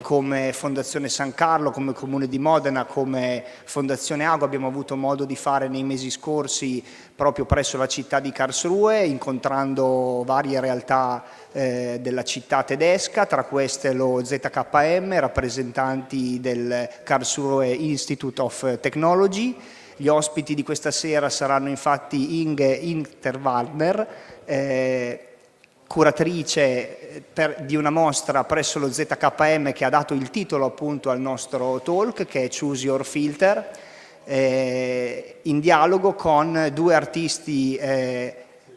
come Fondazione San Carlo, come Comune di Modena, come Fondazione Ago abbiamo avuto modo di fare nei mesi scorsi proprio presso la città di Karlsruhe, incontrando varie realtà della città tedesca, tra queste lo ZKM, rappresentanti del Karlsruhe Institute of Technology. Gli ospiti di questa sera saranno infatti Inge Hinterwaldner, curatrice di una mostra presso lo ZKM che ha dato il titolo appunto al nostro talk, che è Choose Your Filter, in dialogo con due artisti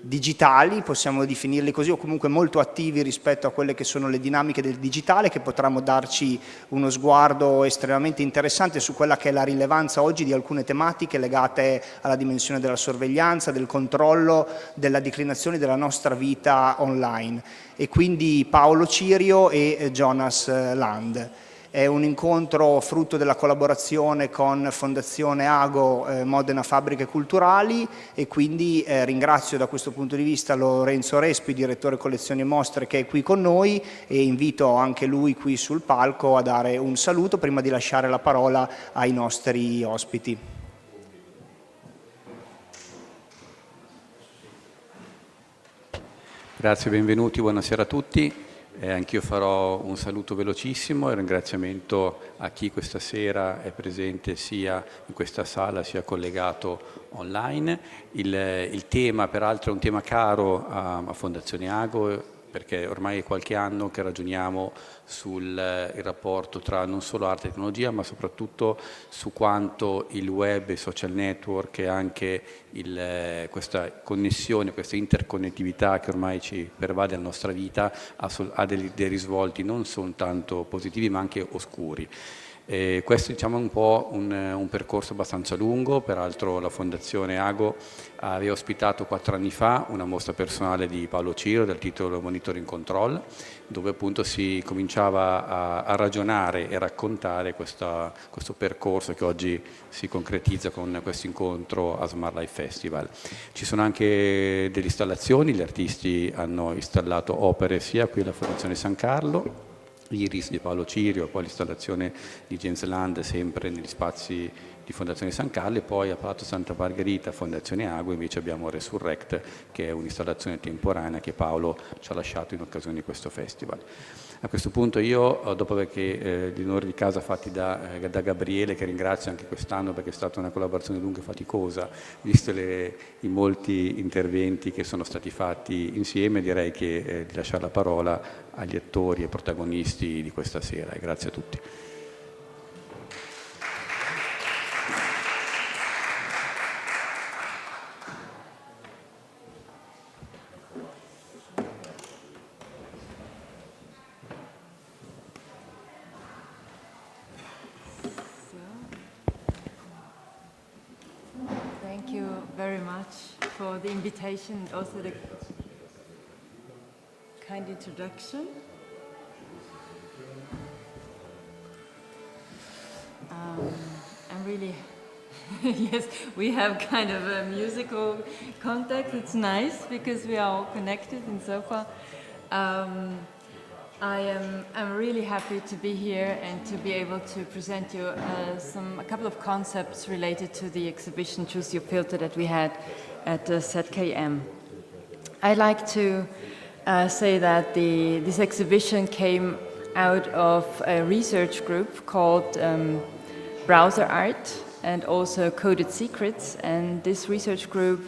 digitali, possiamo definirli così, o comunque molto attivi rispetto a quelle che sono le dinamiche del digitale, che potranno darci uno sguardo estremamente interessante su quella che è la rilevanza oggi di alcune tematiche legate alla dimensione della sorveglianza, del controllo, della declinazione della nostra vita online. E quindi Paolo Cirio e Jonas Land. È un incontro frutto della collaborazione con Fondazione Ago Modena Fabbriche Culturali, e quindi ringrazio da questo punto di vista Lorenzo Respi, direttore collezioni e mostre, che è qui con noi, e invito anche lui qui sul palco a dare un saluto prima di lasciare la parola ai nostri ospiti. Grazie, benvenuti, buonasera a tutti. Anch'io farò un saluto velocissimo e un ringraziamento a chi questa sera è presente sia in questa sala sia collegato online. Il tema peraltro è un tema caro a Fondazione Ago, perché ormai è qualche anno che ragioniamo sul rapporto tra non solo arte e tecnologia, ma soprattutto su quanto il web, i social network e anche questa connessione, questa interconnettività che ormai ci pervade la nostra vita ha dei risvolti non soltanto positivi ma anche oscuri. Questo diciamo è un po' un percorso abbastanza lungo. Peraltro la Fondazione Ago aveva ospitato 4 anni fa una mostra personale di Paolo Cirio dal titolo Monitoring Control, dove appunto si cominciava a ragionare e raccontare questo percorso che oggi si concretizza con questo incontro a Smart Life Festival. Ci sono anche delle installazioni, gli artisti hanno installato opere sia qui alla Fondazione San Carlo, Iris di Paolo Cirio, poi l'installazione di James Land sempre negli spazi di Fondazione San Carlo, e poi a Palazzo Santa Margherita, Fondazione Ago, invece abbiamo Resurrect, che è un'installazione temporanea che Paolo ci ha lasciato in occasione di questo festival. A questo punto io, dopo che gli onori di casa fatti da Gabriele, che ringrazio anche quest'anno perché è stata una collaborazione lunga e faticosa, visto i molti interventi che sono stati fatti insieme, direi che di lasciare la parola agli attori e protagonisti di questa sera. Grazie a tutti. Thank you very much for the invitation, also the kind introduction. I'm really, yes, we have kind of a musical context. It's nice because we are all connected in so far. I'm really happy to be here and to be able to present you a couple of concepts related to the exhibition Choose Your Filter that we had at ZKM. I'd like to say that this exhibition came out of a research group called Browser Art and also Coded Secrets, and this research group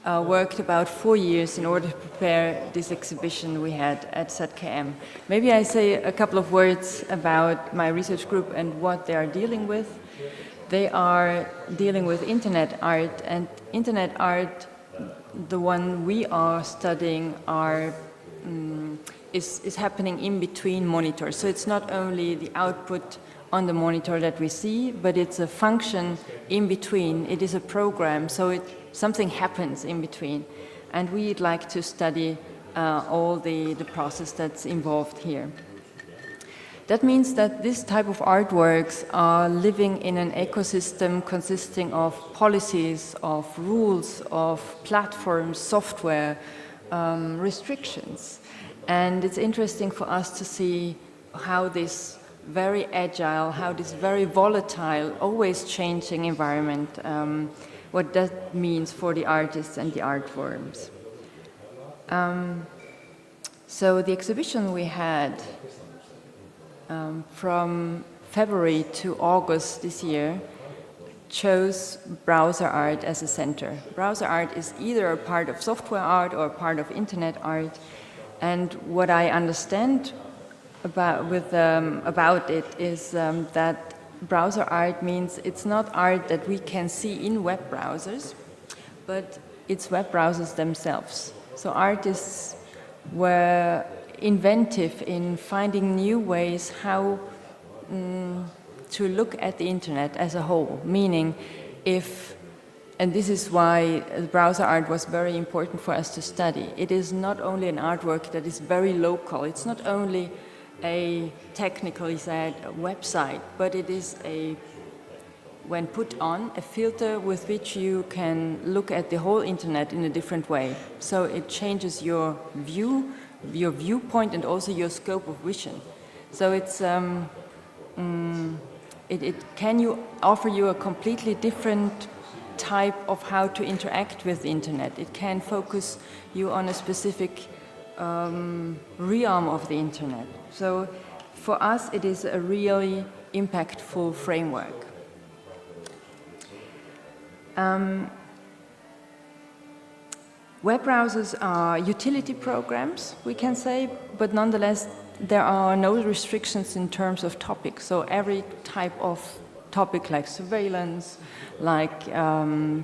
worked about 4 years in order to prepare this exhibition we had at ZKM. Maybe I say a couple of words about my research group and what they are dealing with. They are dealing with internet art, and internet art, the one we are studying, is happening in between monitors. So it's not only the output on the monitor that we see, but it's a function in between. It is a program, so something happens in between. And we'd like to study all the process that's involved here. That means that this type of artworks are living in an ecosystem consisting of policies, of rules, of platforms, software, restrictions. And it's interesting for us to see how this very agile, how this very volatile, always changing environment, what that means for the artists and the art forms. So the exhibition we had from February to August this year chose browser art as a center. Browser art is either a part of software art or a part of internet art. And what I understand about it is that browser art means it's not art that we can see in web browsers, but it's web browsers themselves. So artists were inventive in finding new ways how to look at the internet as a whole, meaning and this is why browser art was very important for us to study. It is not only an artwork that is very local, it's not only a technically said website, but it is when put on, a filter with which you can look at the whole internet in a different way. So it changes your viewpoint and also your scope of vision. So it's it can offer you a completely different type of how to interact with the internet. It can focus you on a specific realm of the internet. So for us, it is a really impactful framework. Web browsers are utility programs, we can say, but nonetheless, there are no restrictions in terms of topics. So every type of topic like surveillance, like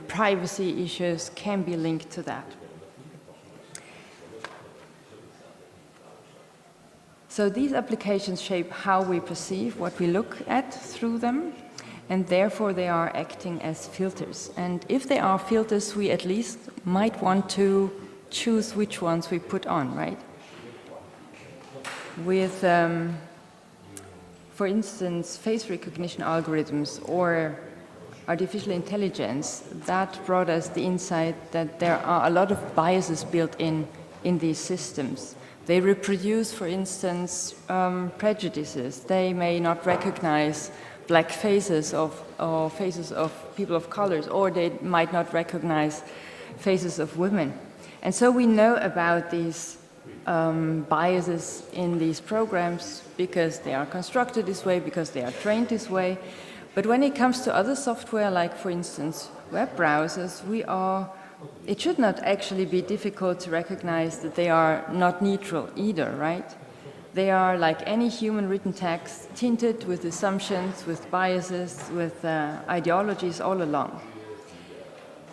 privacy issues can be linked to that. So these applications shape how we perceive what we look at through them, and therefore they are acting as filters. And if they are filters, we at least might want to choose which ones we put on, right? With, for instance, face recognition algorithms or artificial intelligence, that brought us the insight that there are a lot of biases built in these systems. They reproduce, for instance, prejudices. They may not recognize black faces or faces of people of colors, or they might not recognize faces of women. And so we know about these biases in these programs because they are constructed this way, because they are trained this way. But when it comes to other software, like for instance web browsers, it should not actually be difficult to recognize that they are not neutral either, right? They are like any human written text, tinted with assumptions, with biases, with ideologies all along.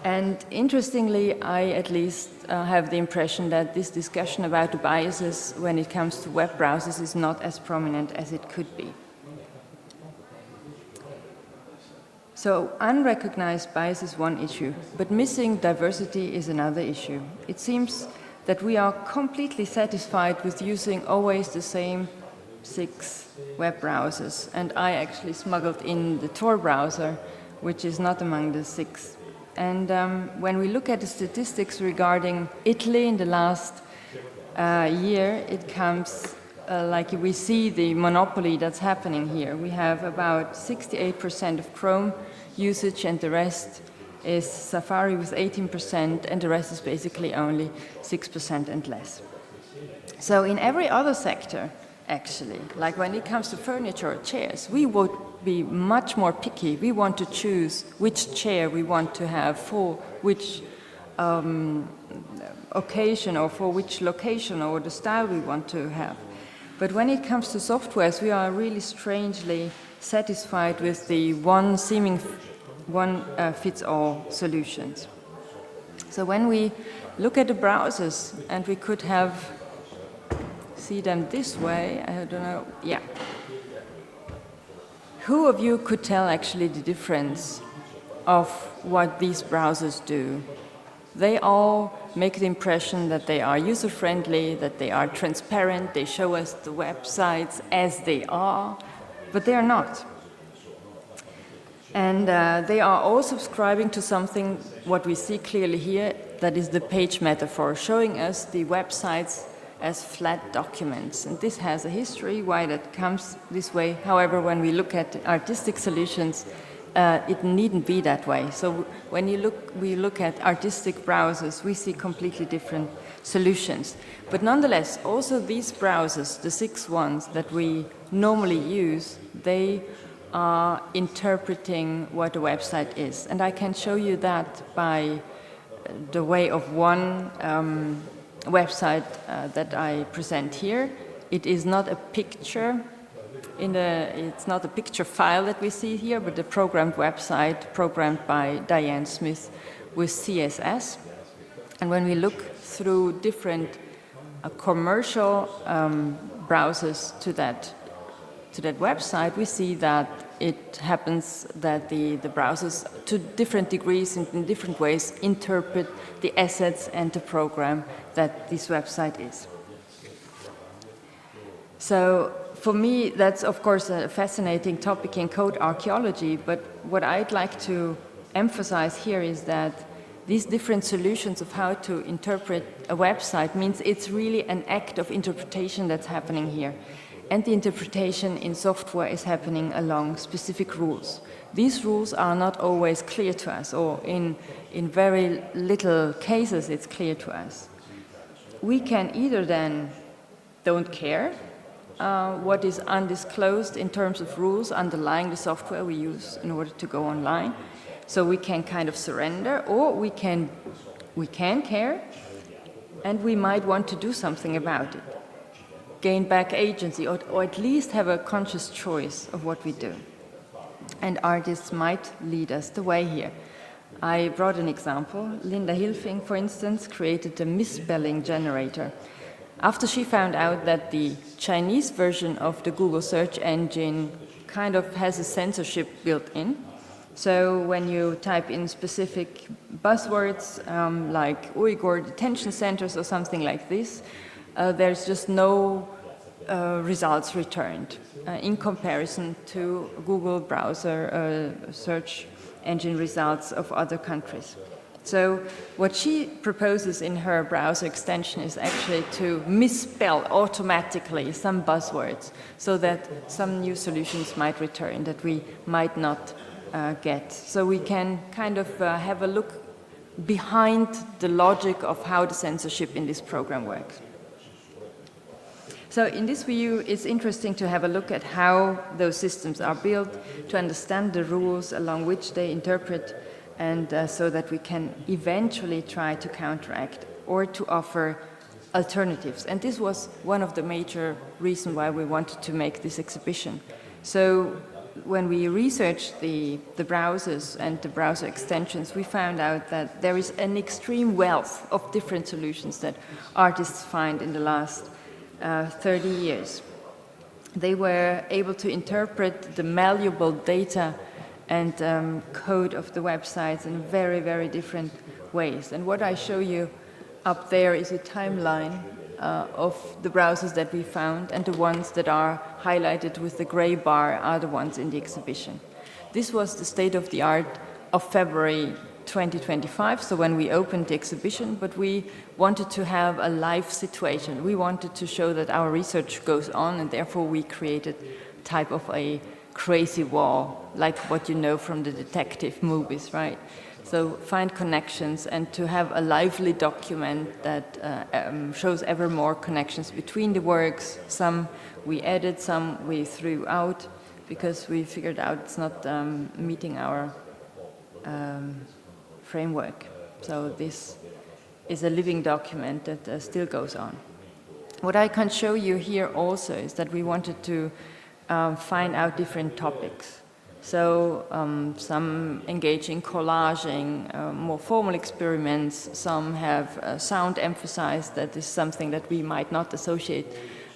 And interestingly, I at least have the impression that this discussion about the biases when it comes to web browsers is not as prominent as it could be. So unrecognized bias is one issue, but missing diversity is another tor. It seems that we are completely satisfied with using always the same 6 web browsers. And I actually smuggled in the Tor browser, which is not among the 6. And when we look at the statistics regarding Italy in the last year, it comes like we see the monopoly that's happening here. We have about 68% of Chrome usage, and the rest is Safari with 18%, and the rest is basically only 6% and less. So in every other sector, actually, like when it comes to furniture or chairs, we would be much more picky. We want to choose which chair we want to have for which occasion or for which location or the style we want to have. But when it comes to softwares, we are really strangely satisfied with the one-fits-all solutions. So when we look at the browsers, and we could see them this way, I don't know, yeah. Who of you could tell actually the difference of what these browsers do? They all make the impression that they are user-friendly, that they are transparent, they show us the websites as they are, but they are not. And they are all subscribing to something, what we see clearly here, that is the page metaphor, showing us the websites as flat documents. And this has a history, why that comes this way. However, when we look at artistic solutions, it needn't be that way. So when we look at artistic browsers, we see completely different solutions. But nonetheless, also these browsers, the 6 ones that we normally use, they are interpreting what a website is. And I can show you that by the way of one website that I present here. It is not a picture. It's not a picture file that we see here, but a programmed website programmed by Diane Smith with CSS. And when we look through different commercial browsers to that website, we see that it happens that the browsers, to different degrees and in different ways, interpret the assets and the program that this website is. So for me, that's of course a fascinating topic in code archaeology, but what I'd like to emphasize here is that these different solutions of how to interpret a website means it's really an act of interpretation that's happening here. And the interpretation in software is happening along specific rules. These rules are not always clear to us, or in very little cases it's clear to us. We can either then don't care what is undisclosed in terms of rules underlying the software we use in order to go online. So we can kind of surrender, or we can care, and we might want to do something about it. Gain back agency, or at least have a conscious choice of what we do. And artists might lead us the way here. I brought an example. Linda Hilfing, for instance, created a misspelling generator after she found out that the Chinese version of the Google search engine kind of has a censorship built in. So when you type in specific buzzwords like Uyghur detention centers or something like this, there's just no results returned in comparison to Google browser search engine results of other countries. So what she proposes in her browser extension is actually to misspell automatically some buzzwords so that some new solutions might return that we might not get. So we can kind of have a look behind the logic of how the censorship in this program works. So in this view, it's interesting to have a look at how those systems are built, to understand the rules along which they interpret, and so that we can eventually try to counteract or to offer alternatives. And this was one of the major reasons why we wanted to make this exhibition. So when we researched the browsers and the browser extensions, we found out that there is an extreme wealth of different solutions that artists find in the last 30 years. They were able to interpret the malleable data and code of the websites in very, very different ways. And what I show you up there is a timeline of the browsers that we found, and the ones that are highlighted with the gray bar are the ones in the exhibition. This was the state of the art of February 2025, so when we opened the exhibition, but we wanted to have a live situation. We wanted to show that our research goes on, and therefore we created type of a crazy wall, like what you know from the detective movies, right? So find connections and to have a lively document that shows ever more connections between the works. Some we added, some we threw out, because we figured out it's not meeting our framework. So this is a living document that still goes on. What I can show you here also is that we wanted to find out different topics. So some engage in collaging, more formal experiments. Some have sound emphasized. That is something that we might not associate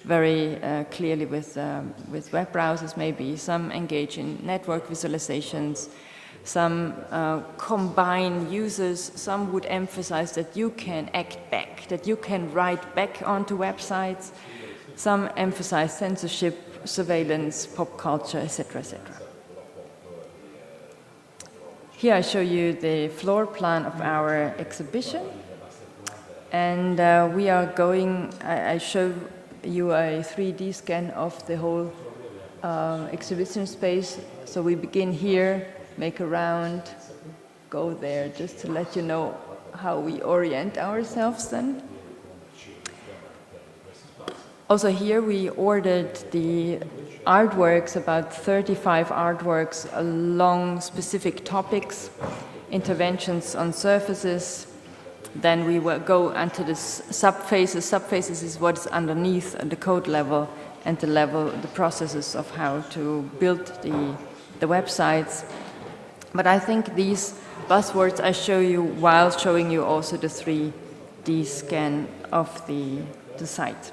very clearly with web browsers maybe. Some engage in network visualizations. Some combine users. Some would emphasize that you can act back, that you can write back onto websites. Some emphasize censorship, surveillance, pop culture, etc., etc. Here I show you the floor plan of our exhibition. And we are going, I show you a 3D scan of the whole exhibition space. So we begin here, make a round, go there, just to let you know how we orient ourselves then. Also here we ordered the artworks, about 35 artworks along specific topics, interventions on surfaces. Then we will go into the subphases. Subphases is what's underneath the code level and the processes of how to build the websites. But I think these buzzwords I show you while showing you also the 3D scan of the site.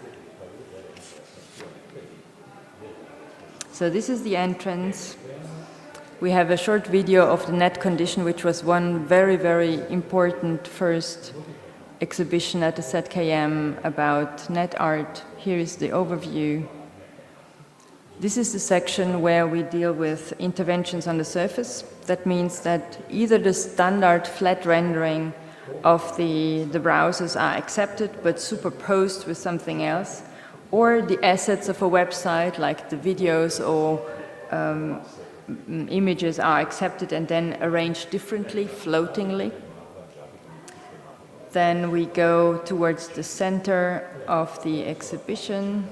So this is the entrance. We have a short video of the net condition, which was one very, very important first exhibition at the ZKM about net art. Here is the overview. This is the section where we deal with interventions on the surface. That means that either the standard flat rendering of the browsers are accepted but superposed with something else, or the assets of a website like the videos or images are accepted and then arranged differently, floatingly. Then we go towards the center of the exhibition,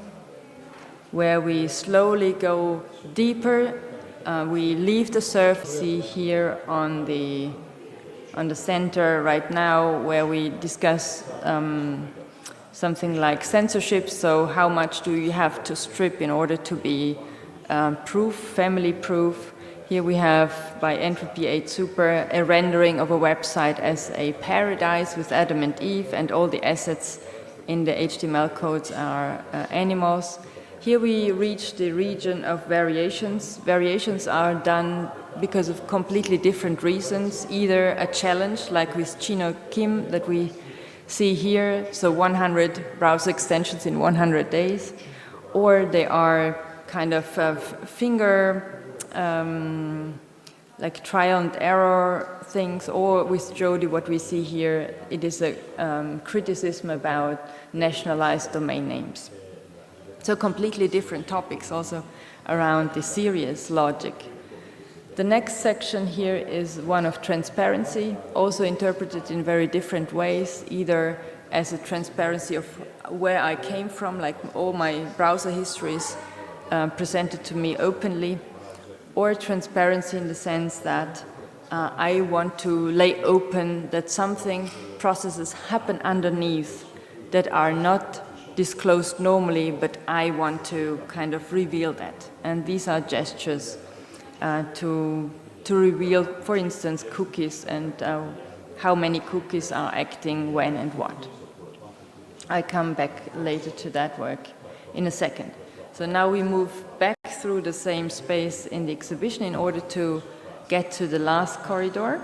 where we slowly go deeper. We leave the surface. See here on the center right now, where we discuss something like censorship. So how much do you have to strip in order to be proof, family proof? Here we have, by Entropy 8 Super, a rendering of a website as a paradise with Adam and Eve, and all the assets in the HTML codes are animals. Here we reach the region of variations. Variations are done because of completely different reasons, either a challenge, like with Chino Kim that we see here, so 100 browser extensions in 100 days, or they are kind of finger, like trial and error things, or with Jody, what we see here, it is a criticism about nationalized domain names. So completely different topics also around the serious logic. The next section here is one of transparency, also interpreted in very different ways, either as a transparency of where I came from, like all my browser histories presented to me openly, or transparency in the sense that I want to lay open that something, processes happen underneath that are not disclosed normally, but I want to kind of reveal that. And these are gestures to reveal, for instance, cookies and how many cookies are acting when and what. I come back later to that work in a second. So now we move back through the same space in the exhibition in order to get to the last corridor.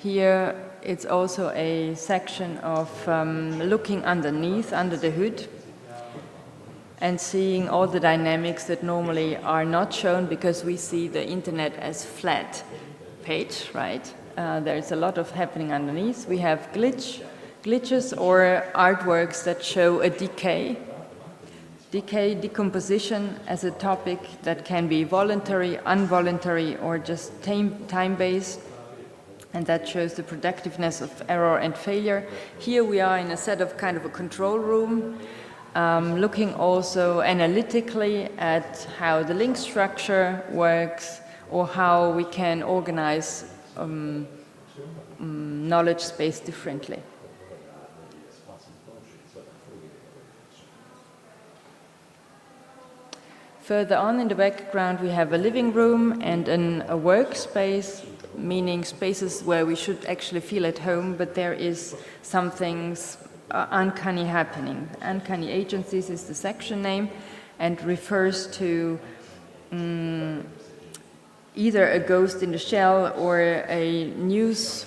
Here it's also a section of looking underneath, under the hood, and seeing all the dynamics that normally are not shown because we see the internet as flat page, right? There's a lot of happening underneath. We have glitches or artworks that show a decay, decomposition as a topic that can be voluntary, involuntary, or just time-based. And that shows the productiveness of error and failure. Here we are in a set of kind of a control room, looking also analytically at how the link structure works or how we can organize knowledge space differently. Further on in the background we have a living room and a workspace, meaning spaces where we should actually feel at home, but there is something uncanny happening. Uncanny Agencies is the section name and refers to either a ghost in the shell or a news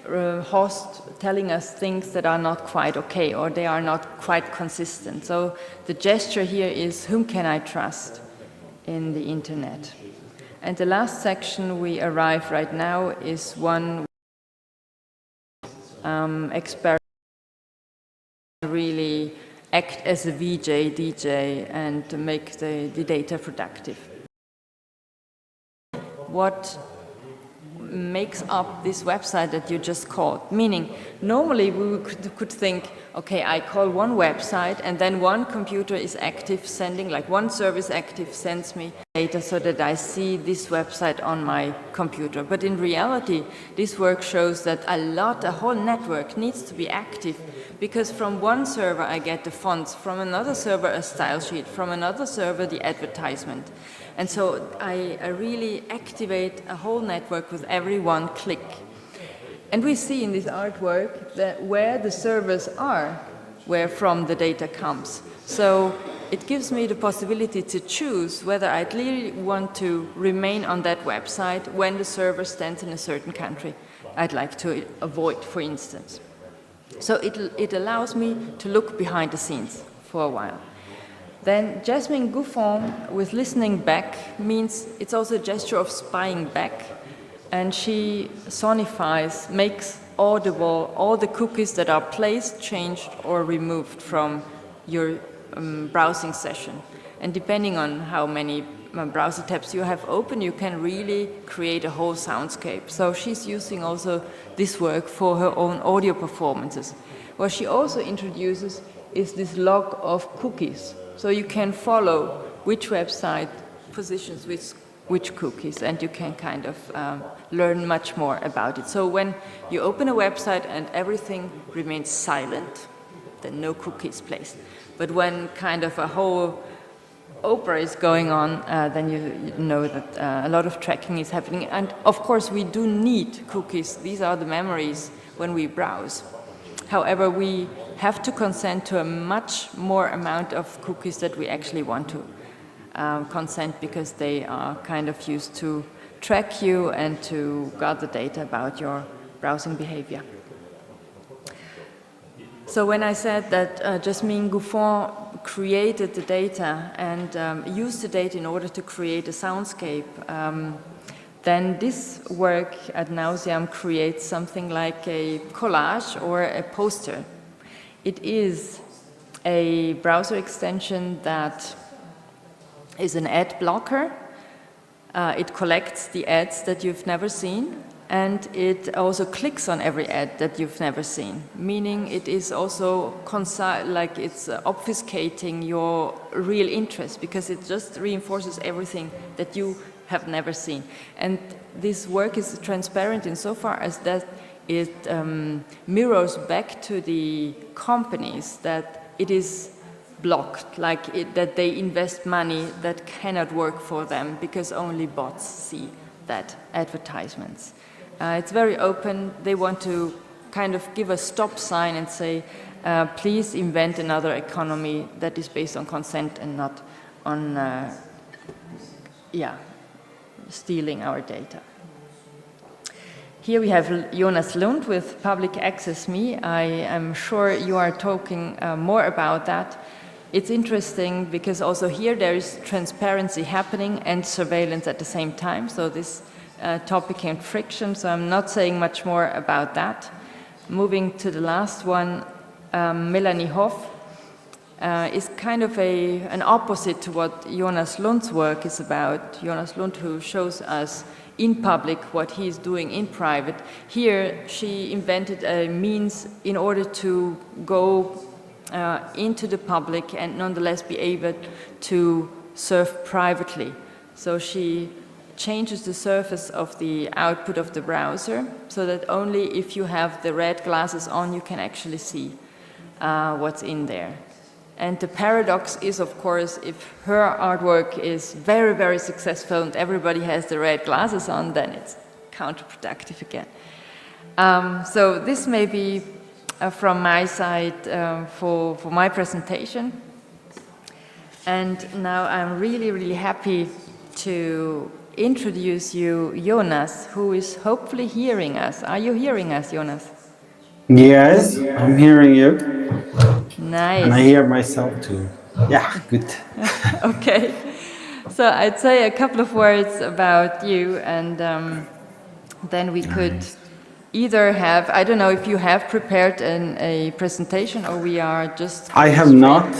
host telling us things that are not quite okay or they are not quite consistent. So the gesture here is, whom can I trust? in the internet. And the last section we arrive right now is one experiment really act as a VJ, DJ, and to make the data productive. What makes up this website that you just called? Meaning, normally we could think, okay, I call one website and then one computer is active sending, like one service active sends me data so that I see this website on my computer. But in reality, this work shows that a whole network needs to be active, because from one server I get the fonts, from another server a style sheet, from another server the advertisement. And so I really activate a whole network with every one click. And we see in this artwork that where the servers are, where from the data comes. So it gives me the possibility to choose whether I really want to remain on that website when the server stands in a certain country I'd like to avoid, for instance. So it allows me to look behind the scenes for a while. Then Jasmine Gouffon with listening back means it's also a gesture of spying back, and she sonifies, makes audible all the cookies that are placed, changed, or removed from your browsing session. And depending on how many browser tabs you have open, you can really create a whole soundscape. So she's using also this work for her own audio performances. What she also introduces is this log of cookies. So you can follow which website positions which cookies, and you can kind of learn much more about it. So when you open a website and everything remains silent, then no cookies placed. But when kind of a whole opera is going on, then you know that a lot of tracking is happening. And of course, we do need cookies. These are the memories when we browse. However, we have to consent to a much more amount of cookies that we actually want to consent, because they are kind of used to track you and to gather data about your browsing behavior. So when I said that Jasmine Gouffon created the data and used the data in order to create a soundscape, then this work ad nauseam creates something like a collage or a poster. It is a browser extension that is an ad blocker. It collects the ads that you've never seen, and it also clicks on every ad that you've never seen, meaning it is also like it's obfuscating your real interest, because it just reinforces everything that you have never seen. And this work is transparent insofar as that it mirrors back to the companies that it is blocked, that they invest money that cannot work for them because only bots see that advertisements. It's very open. They want to kind of give a stop sign and say, please invent another economy that is based on consent and not on stealing our data. Here we have Jonas Lund with Public Access Me. I am sure you are talking more about that. It's interesting because also here there is transparency happening and surveillance at the same time. So this topic and friction, so I'm not saying much more about that. Moving to the last one, Melanie Hoff is kind of an opposite to what Jonas Lund's work is about. Jonas Lund, who shows us in public what he's doing in private. Here she invented a means in order to go into the public and nonetheless be able to surf privately. So she changes the surface of the output of the browser so that only if you have the red glasses on you can actually see what's in there. And the paradox is, of course, if her artwork is very, very successful and everybody has the red glasses on, then it's counterproductive again. So this may be from my side for my presentation. And now I'm really, really happy to introduce you Jonas, who is hopefully hearing us. Are you hearing us, Jonas? Yes, I'm hearing you. Nice. And I hear myself too. Yeah, good. Okay. So I'd say a couple of words about you, and then we could either have, I don't know if you have prepared a presentation or we are just... I have not.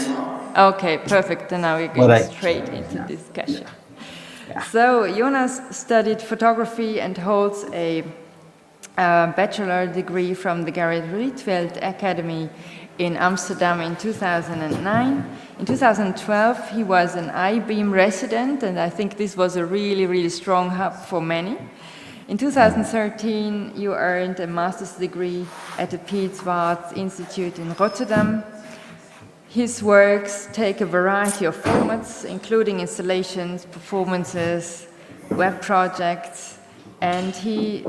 Okay, perfect. Then now we're going straight into discussion. Yeah. So Jonas studied photography and holds a bachelor degree from the Gerrit Rietveld Academy in Amsterdam in 2009. In 2012, he was an IBEAM resident, and I think this was a really, really strong hub for many. In 2013, you earned a master's degree at the Piet Institute in Rotterdam. His works take a variety of formats, including installations, performances, web projects, and he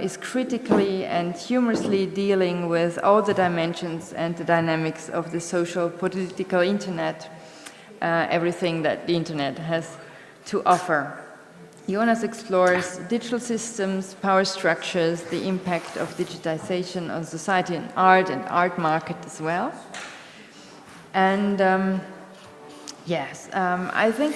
is critically and humorously dealing with all the dimensions and the dynamics of the social, political internet, everything that the internet has to offer. Jonas explores digital systems, power structures, the impact of digitization on society and art market as well. And yes, I think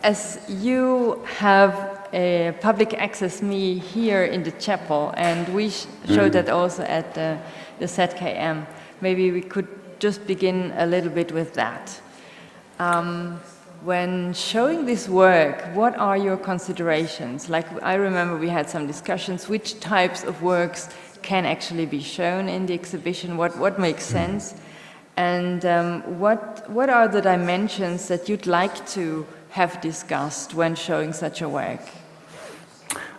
as you have a public access me here in the chapel, and we showed that also at the ZKM, maybe we could just begin a little bit with that. When showing this work, what are your considerations? Like, I remember we had some discussions, which types of works can actually be shown in the exhibition, what makes sense, and what are the dimensions that you'd like to have discussed when showing such a work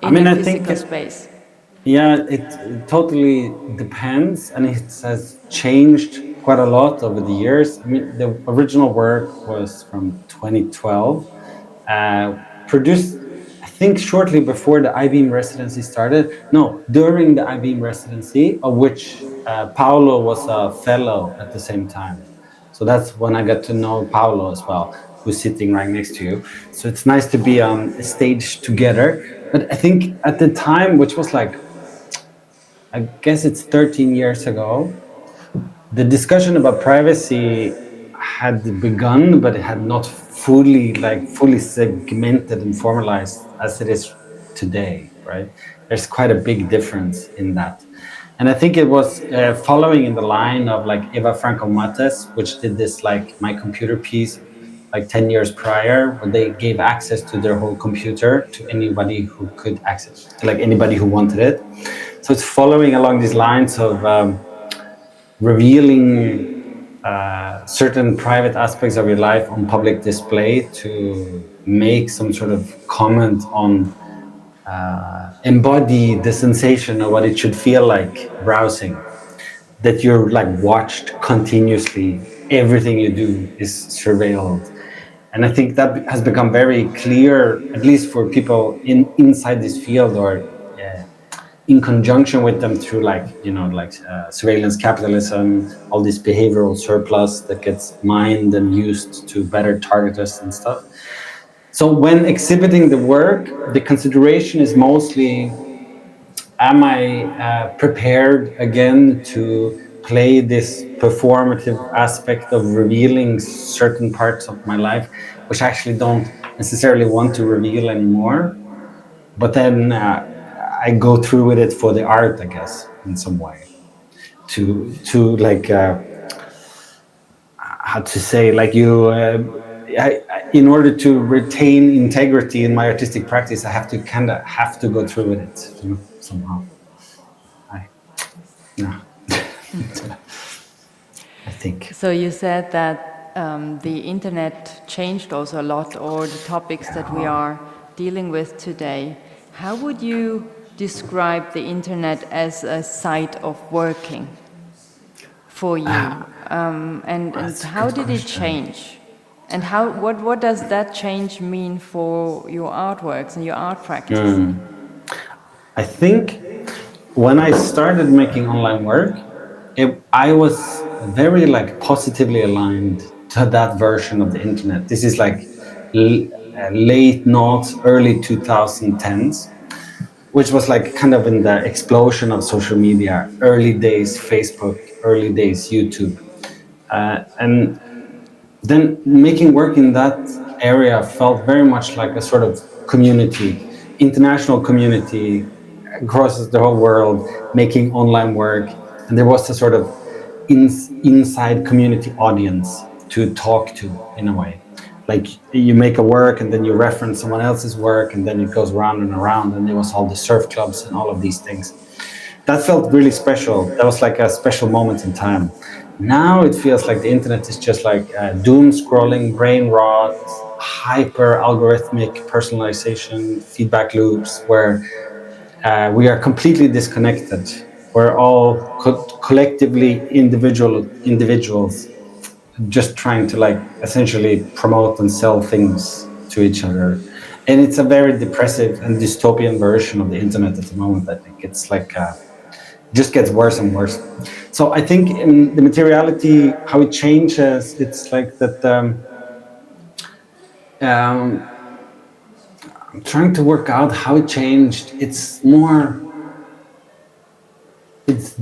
in a physical space? Yeah, it totally depends, and it has changed quite a lot over the years. I mean, the original work was from 2012, produced, I think, shortly before the IBEAM residency started. No, during the IBEAM residency, of which Paolo was a fellow at the same time. So that's when I got to know Paolo as well, who's sitting right next to you. So it's nice to be on a stage together. But I think at the time, which was like, I guess it's 13 years ago, the discussion about privacy had begun, but it had not fully segmented and formalized as it is today, right? There's quite a big difference in that. And I think it was following in the line of like Eva Franco Mates, which did this like My Computer piece like 10 years prior, where they gave access to their whole computer to anybody who could access, like anybody who wanted it. So it's following along these lines of revealing certain private aspects of your life on public display to make some sort of comment on embody the sensation of what it should feel like browsing, that you're like watched continuously, everything you do is surveilled. And I think that has become very clear, at least for people inside this field or in conjunction with them through surveillance capitalism, all this behavioral surplus that gets mined and used to better target us and stuff. So when exhibiting the work, the consideration is mostly, am I prepared again to play this performative aspect of revealing certain parts of my life, which I actually don't necessarily want to reveal anymore, but then I go through with it for the art, I guess, in some way, to like, how to say, like in order to retain integrity in my artistic practice, I have to go through with it, you know, somehow. I think. So you said that the internet changed also a lot, or the topics that we are dealing with today. How would you describe the internet as a site of working for you? And how did it change? And what does that change mean for your artworks and your art practice? I think when I started making online work, I was very like positively aligned to that version of the internet. This is like late noughts, early 2010s, which was like kind of in the explosion of social media, early days Facebook, early days YouTube. And then making work in that area felt very much like a sort of community, international community across the whole world, making online work. And there was a sort of inside community audience to talk to, in a way. Like you make a work and then you reference someone else's work, and then it goes round and around, and there was all the surf clubs and all of these things. That felt really special. That was like a special moment in time. Now it feels like the internet is just like doom scrolling, brain rot, hyper algorithmic personalization, feedback loops, where we are completely disconnected. We're all collectively individuals just trying to like essentially promote and sell things to each other. And it's a very depressive and dystopian version of the internet at the moment. I think it's like just gets worse and worse. So I think in the materiality, how it changes, it's like that. I'm trying to work out how it changed. It's more. It's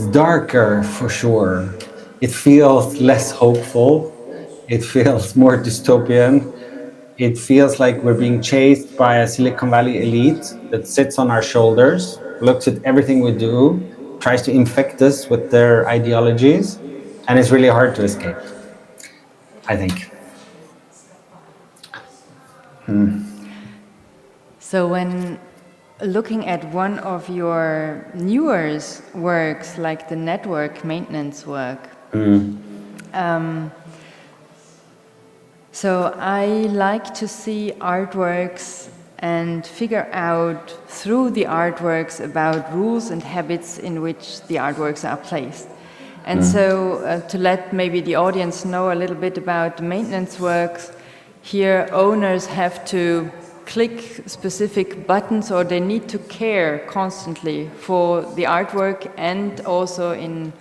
darker for sure. It feels less hopeful. It feels more dystopian. It feels like we're being chased by a Silicon Valley elite that sits on our shoulders, looks at everything we do, tries to infect us with their ideologies, and it's really hard to escape, I think. So when looking at one of your newer works, like the network maintenance work, so I like to see artworks and figure out through the artworks about rules and habits in which the artworks are placed. And so to let maybe the audience know a little bit about the maintenance works, here owners have to click specific buttons, or they need to care constantly for the artwork, and also in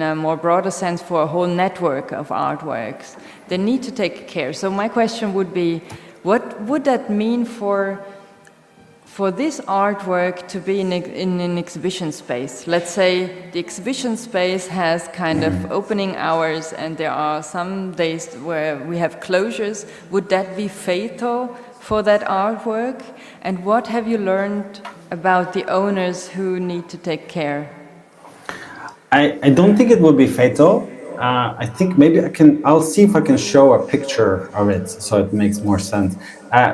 a more broader sense for a whole network of artworks. They need to take care. So my question would be, what would that mean for this artwork to be in an exhibition space? Let's say the exhibition space has kind of opening hours and there are some days where we have closures. Would that be fatal for that artwork? And what have you learned about the owners who need to take care? I don't think it will be fatal. I think maybe I'll see if I can show a picture of it so it makes more sense.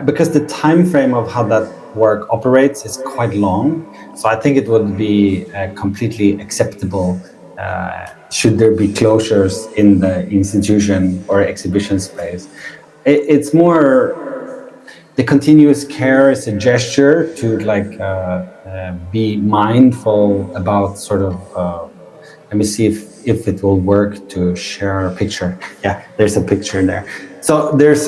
Because the time frame of how that work operates is quite long. So I think it would be completely acceptable should there be closures in the institution or exhibition space. It's more, the continuous care is a gesture to like be mindful about sort of, let me see if it will work to share a picture. Yeah, there's a picture there. So there's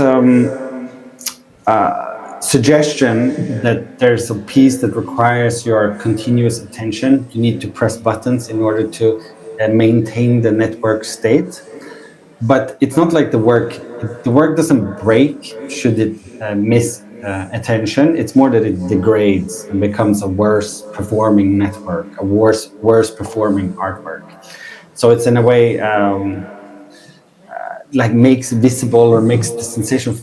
suggestion that there's a piece that requires your continuous attention. You need to press buttons in order to maintain the network state. But it's not like the work doesn't break should it miss attention. It's more that it degrades and becomes a worse performing network, a worse performing artwork. So it's in a way like makes visible or makes the sensation of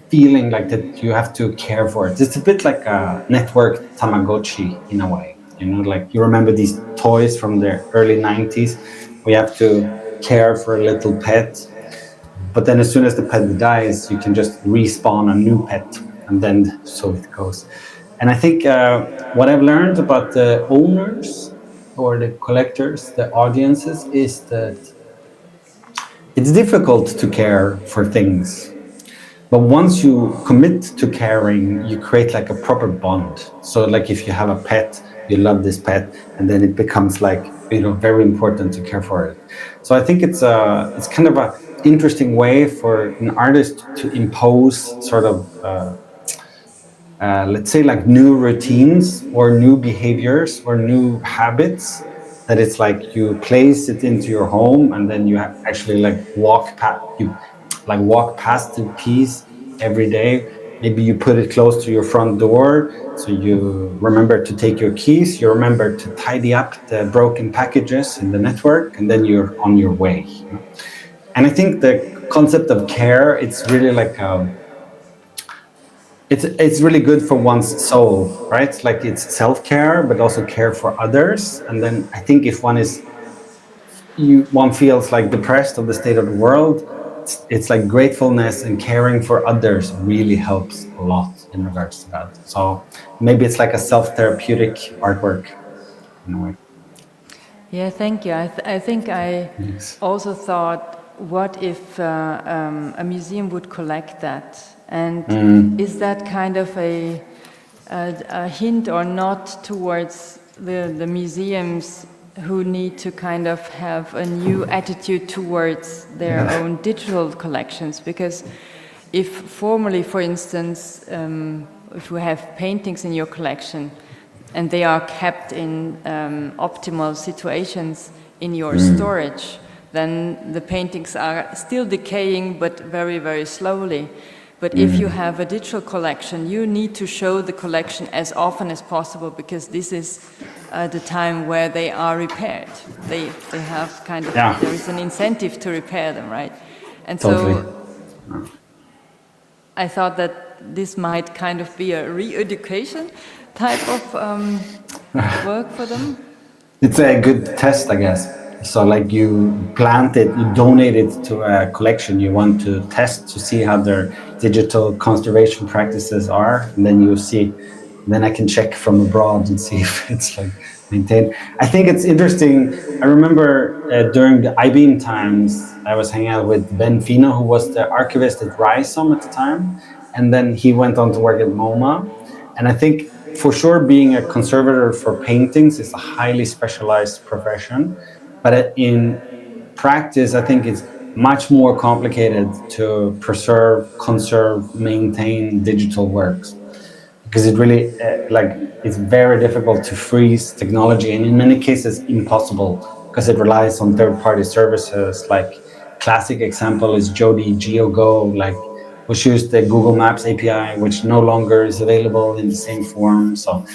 feeling like that you have to care for it. It's a bit like a network Tamagotchi in a way. You know, like you remember these toys from the early 90s. We have to care for a little pet, but then as soon as the pet dies, you can just respawn a new pet, and then so it goes. And I think what I've learned about the owners or the collectors, the audiences, is that it's difficult to care for things. But once you commit to caring, you create like a proper bond. So like if you have a pet, you love this pet, and then it becomes like, you know, very important to care for it. So I think it's kind of an interesting way for an artist to impose sort of, let's say like new routines or new behaviors or new habits, that it's like you place it into your home and then you actually like walk past the piece every day. Maybe you put it close to your front door, so you remember to take your keys, you remember to tidy up the broken packages in the network, and then you're on your way. And I think the concept of care, it's really like it's really good for one's soul, right? Like it's self-care, but also care for others. And then I think if one feels like depressed of the state of the world, it's like gratefulness and caring for others really helps a lot in regards to that. So maybe it's like a self-therapeutic artwork in a way. Yeah, thank you. I think I Yes. also thought, what if a museum would collect that? And is that kind of a hint or nod towards the museums who need to kind of have a new attitude towards their own digital collections? Because if formerly, for instance, if you have paintings in your collection and they are kept in optimal situations in your storage, then the paintings are still decaying, but very, very slowly. But if you have a digital collection, you need to show the collection as often as possible, because this is the time where they are repaired. They have kind of, there is an incentive to repair them, right? And Totally. so I thought that this might kind of be a re-education type of work for them. It's a good test, I guess. So like you plant it, you donate it to a collection you want to test to see how their digital conservation practices are, and then you see, then I can check from abroad and see if it's like maintained. I think it's interesting. I remember during the IBM times, I was hanging out with Ben Fino, who was the archivist at Rhizome at the time, and then he went on to work at MoMA. And I think for sure being a conservator for paintings is a highly specialized profession, but in practice, I think it's much more complicated to preserve, conserve, maintain digital works, because it really it's very difficult to freeze technology, and in many cases impossible, because it relies on third-party services. Like classic example is Jody GeoGo, which used the Google Maps API, which no longer is available in the same form. So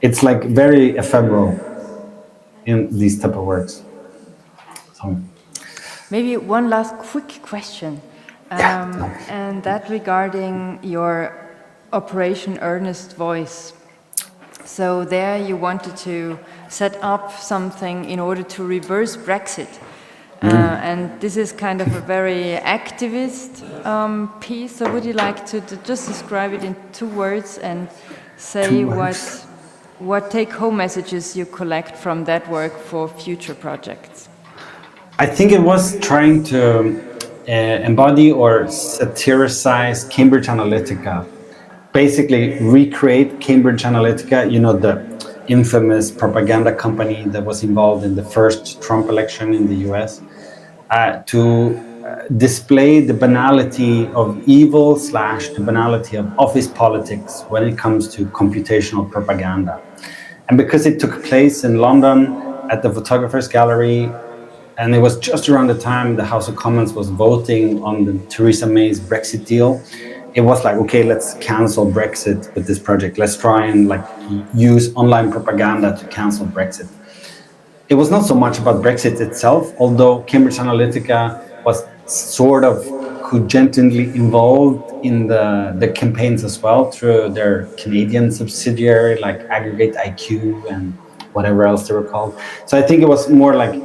it's like very ephemeral in these type of works. So maybe one last quick question, and that regarding your Operation Earnest Voice. So there you wanted to set up something in order to reverse Brexit. And this is kind of a very activist piece. So would you like to just describe it in 2 words and say what take-home messages you collect from that work for future projects? I think it was trying to embody or satirize Cambridge Analytica. Basically recreate Cambridge Analytica, the infamous propaganda company that was involved in the first Trump election in the US, to display the banality of evil / the banality of office politics when it comes to computational propaganda. And because it took place in London at the Photographers Gallery, and it was just around the time the House of Commons was voting on the Theresa May's Brexit deal, it was like, okay, let's cancel Brexit with this project. Let's try and use online propaganda to cancel Brexit. It was not so much about Brexit itself, although Cambridge Analytica was sort of cogently involved in the campaigns as well through their Canadian subsidiary, like Aggregate IQ and whatever else they were called. So I think it was more like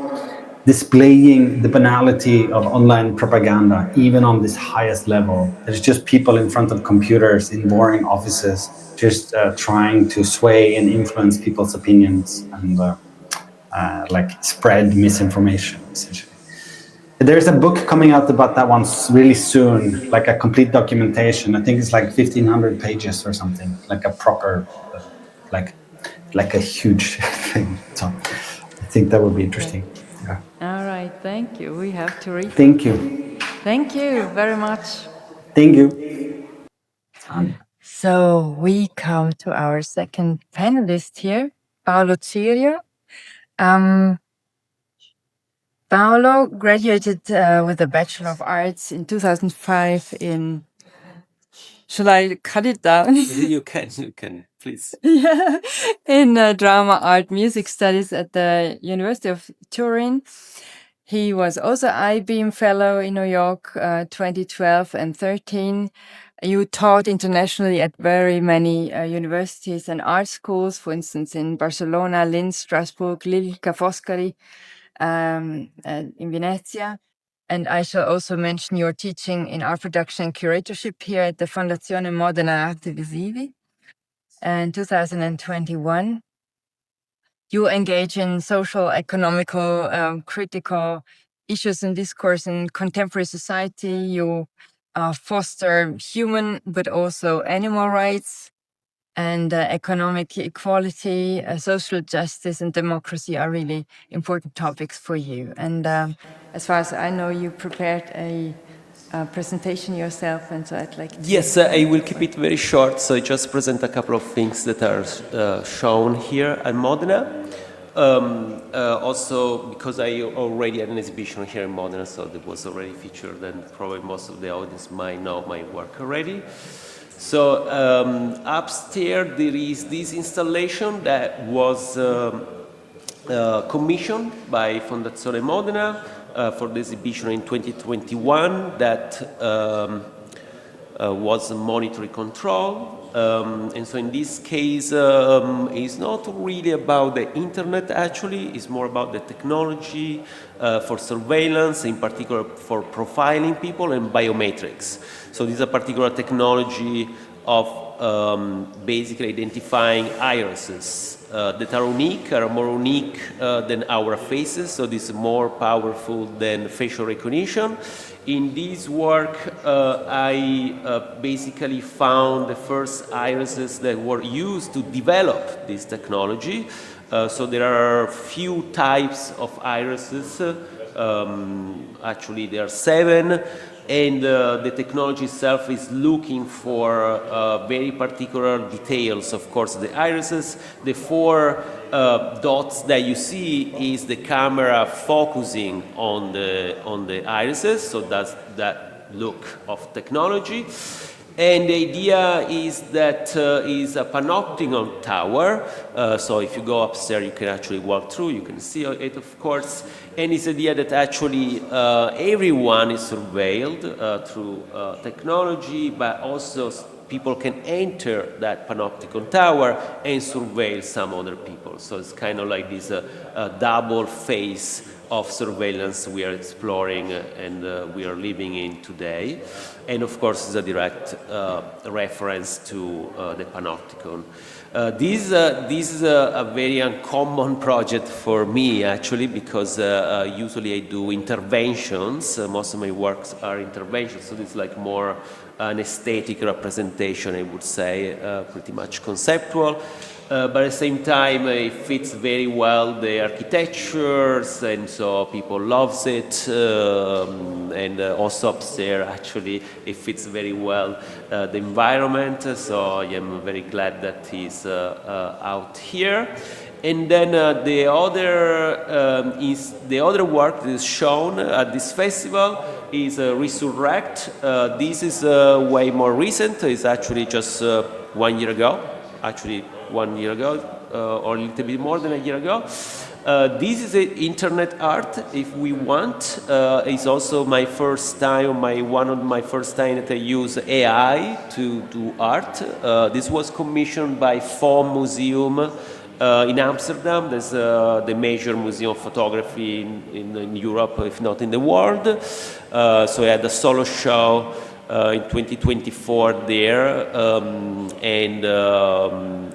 displaying the banality of online propaganda, even on this highest level. There's just people in front of computers in boring offices, just trying to sway and influence people's opinions and spread misinformation, essentially. There's a book coming out about that one really soon, like a complete documentation. I think it's like 1,500 pages or something, like a proper, like a huge thing. So I think that would be interesting. Yeah. All right, thank you. We have to read. Thank you. Thank you very much. Thank you. So we come to our second panelist here, Paolo Cirio. Paolo graduated with a Bachelor of Arts in 2005 in... Shall I cut it down? You can, please. Yeah, in drama, art, music studies at the University of Turin. He was also IBEAM Fellow in New York 2012 and 13. You taught internationally at very many universities and art schools, for instance, in Barcelona, Linz, Strasbourg, Lille, Ca' Foscari, in Venezia. And I shall also mention your teaching in art production and curatorship here at the Fondazione Modena Arti Visivi in 2021. You engage in social, economical, critical issues and discourse in contemporary society. You foster human but also animal rights, and economic equality, social justice, and democracy are really important topics for you. And as far as I know, you prepared a presentation yourself, and so I'd like to... Yes, I will keep it very short, so I just present a couple of things that are shown here at Modena. Also, because I already had an exhibition here in Modena, so it was already featured, and probably most of the audience might know my work already. So upstairs there is this installation that was commissioned by Fondazione Modena for the exhibition in 2021 that was monetary control. And so in this case, it's not really about the internet actually, it's more about the technology for surveillance, in particular for profiling people, and biometrics. So this is a particular technology of basically identifying irises that are unique, are more unique than our faces, so this is more powerful than facial recognition. In this work, I basically found the first irises that were used to develop this technology. So there are few types of irises, actually there are 7, and the technology itself is looking for very particular details. Of course, the irises, the 4 dots that you see is the camera focusing on the irises, so that's that look of technology. And the idea is that is a panopticon tower, so if you go upstairs you can actually walk through, you can see it of course, and it's the idea that actually everyone is surveilled through technology, but also people can enter that panopticon tower and surveil some other people. So it's kind of like this double face of surveillance we are exploring and we are living in today. And of course, it's a direct reference to the panopticon. This is a very uncommon project for me, actually, because usually I do interventions. Most of my works are interventions, so it's like more an aesthetic representation, I would say, pretty much conceptual. But at the same time, it fits very well the architectures, and so people loves it. And also upstairs, actually, it fits very well the environment. So I am very glad that he's out here. And then the other work that is shown at this festival is Resurrect. This is way more recent. It's actually just 1 year ago. Actually, 1 year ago, or a little bit more than a year ago. This is internet art, if we want. It's also my first time, one of my first time that I use AI to do art. This was commissioned by FOM Museum in Amsterdam. There's the major museum of photography in Europe, if not in the world. So I had a solo show in 2024 there, and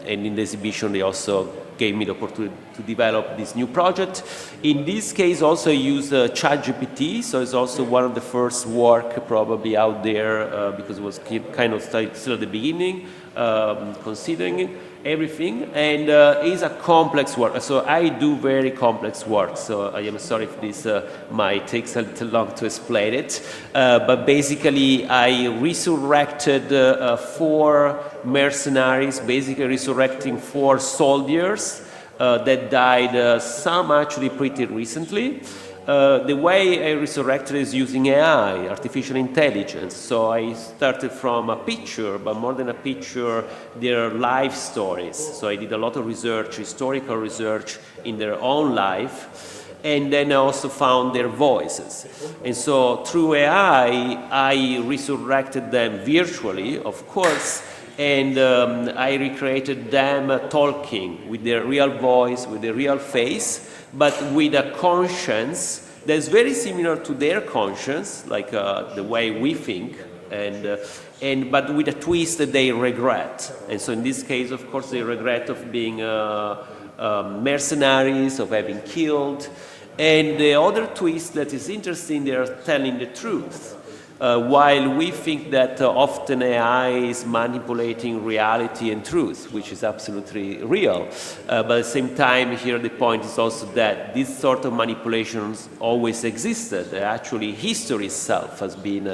in the exhibition they also gave me the opportunity to develop this new project. In this case also I use ChatGPT, so it's also one of the first work probably out there because it was kind of still at the beginning, considering everything, and it's a complex work. So I do very complex work, so I am sorry if this might take a little long to explain it, but basically I resurrected 4 mercenaries, basically resurrecting 4 soldiers that died, some actually pretty recently. The way I resurrected is using AI, artificial intelligence. So I started from a picture, but more than a picture, their life stories. So I did a lot of research, historical research in their own life. and then I also found their voices. And so through AI, I resurrected them virtually, of course, and I recreated them talking with their real voice, with their real face, but with a conscience that's very similar to their conscience, like the way we think, but with a twist that they regret. And so in this case, of course, they regret of being mercenaries, of having killed. And the other twist that is interesting, they are telling the truth. While we think that often AI is manipulating reality and truth, which is absolutely real. But at the same time, here the point is also that this sort of manipulations always existed. Actually, history itself has been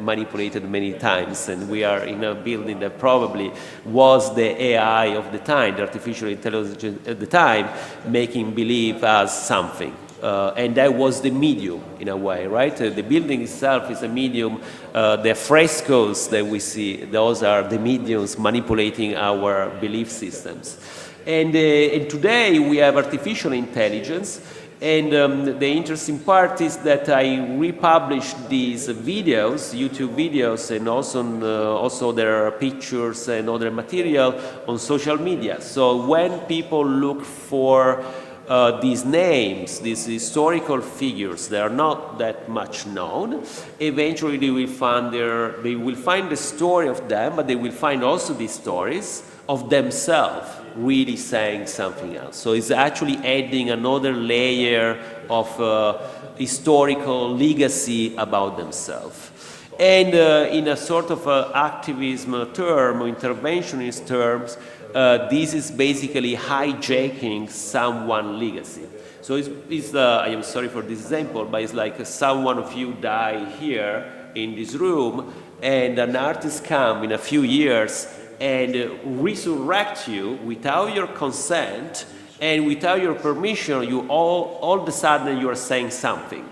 manipulated many times, and we are in a building that probably was the AI of the time, the artificial intelligence at the time, making believe as something. And that was the medium, in a way, right? The building itself is a medium. The frescoes that we see, those are the mediums manipulating our belief systems. And today we have artificial intelligence. And the interesting part is that I republished these videos, YouTube videos, and also their pictures and other material on social media. So when people look for these names, these historical figures that are not that much known, eventually they will find the story of them, but they will find also these stories of themselves really saying something else. So it's actually adding another layer of historical legacy about themselves. And in a sort of activism term, or interventionist terms, this is basically hijacking someone's legacy. So I am sorry for this example, but it's like someone of you die here in this room, and an artist come in a few years and resurrect you without your consent and without your permission. You all of a sudden you are saying something,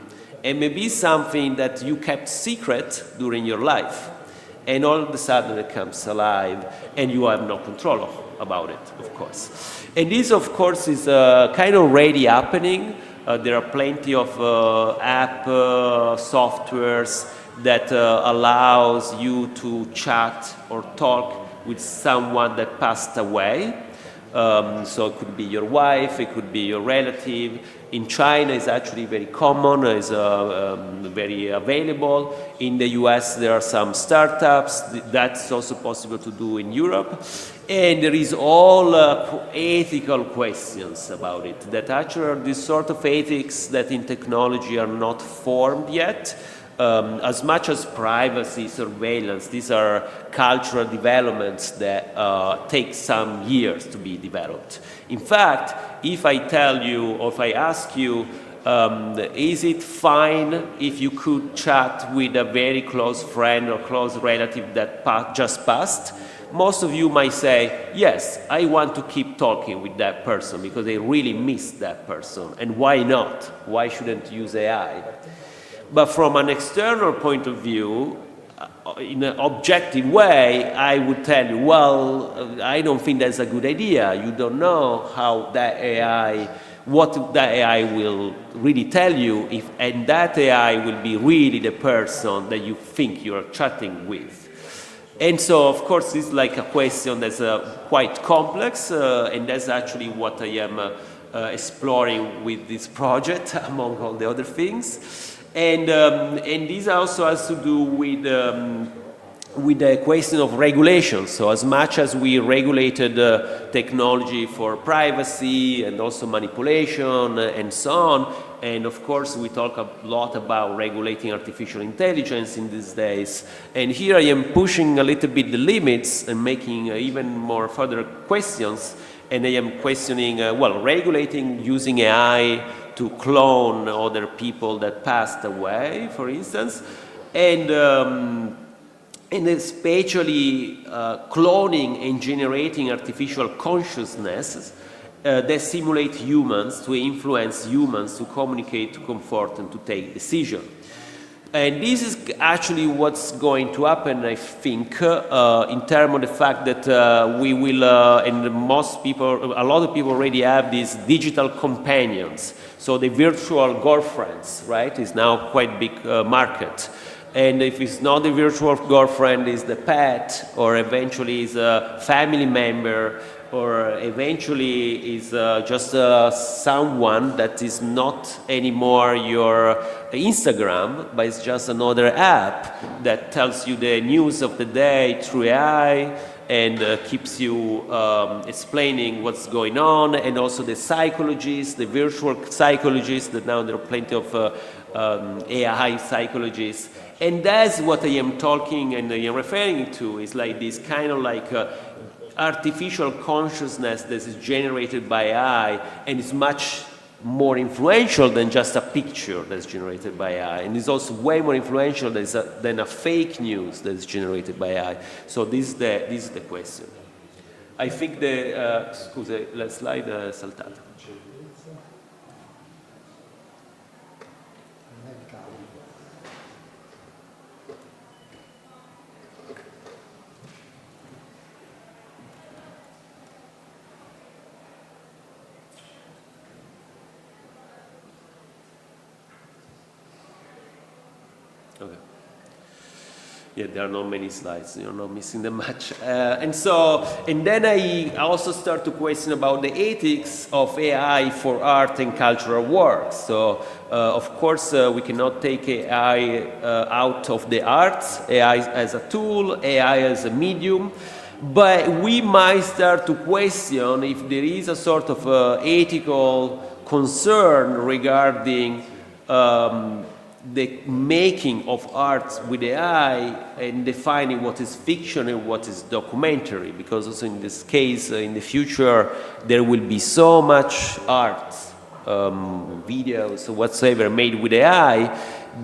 and maybe something that you kept secret during your life, and all of a sudden it comes alive, and you have no control about it, of course. And this, of course, is kind of already happening. There are plenty of app softwares that allows you to chat or talk with someone that passed away. So it could be your wife, it could be your relative. In China, it's actually very common, it's very available. In the US, there are some startups. That's also possible to do in Europe. And there is all ethical questions about it, that actually are this sort of ethics that in technology are not formed yet. As much as privacy, surveillance, these are cultural developments that take some years to be developed. In fact, if I tell you, or if I ask you, is it fine if you could chat with a very close friend or close relative that just passed? Most of you might say, yes, I want to keep talking with that person because I really miss that person. And why not? Why shouldn't use AI? But from an external point of view, in an objective way, I would tell you, well, I don't think that's a good idea. You don't know how that AI, what that AI will really tell you, and that AI will be really the person that you think you're chatting with. And so, of course, it's like a question that's quite complex, and that's actually what I am exploring with this project, among all the other things. And this also has to do with the question of regulation. So as much as we regulated technology for privacy and also manipulation and so on, and of course we talk a lot about regulating artificial intelligence in these days. And here I am pushing a little bit the limits and making even more further questions. And I am questioning, regulating using AI to clone other people that passed away, for instance, and especially cloning and generating artificial consciousness that simulate humans, to influence humans, to communicate, to comfort, and to take decisions. And this is actually what's going to happen, I think, in terms of the fact that we will, and most people, a lot of people already have these digital companions. So the virtual girlfriends, right, is now quite big market. And if it's not the virtual girlfriend, it's the pet, or eventually is a family member, or eventually is just someone that is not anymore your Instagram, but it's just another app that tells you the news of the day through AI and keeps you explaining what's going on, and also the psychologists, the virtual psychologists, that now there are plenty of AI psychologists. And that's what I am talking and I am referring to, is like this kind of like artificial consciousness that is generated by AI, and is much more influential than just a picture that's generated by AI, and is also way more influential than a fake news that is generated by AI. So this is the question. I think scusa, la slide è saltata. Okay. Yeah, there are not many slides. You're not missing them much. And then I also start to question about the ethics of AI for art and cultural works. So, of course, we cannot take AI out of the arts, AI as a tool, AI as a medium. But we might start to question if there is a sort of ethical concern regarding the making of art with AI and defining what is fiction and what is documentary, because also in this case, in the future, there will be so much art, videos, whatsoever, made with AI,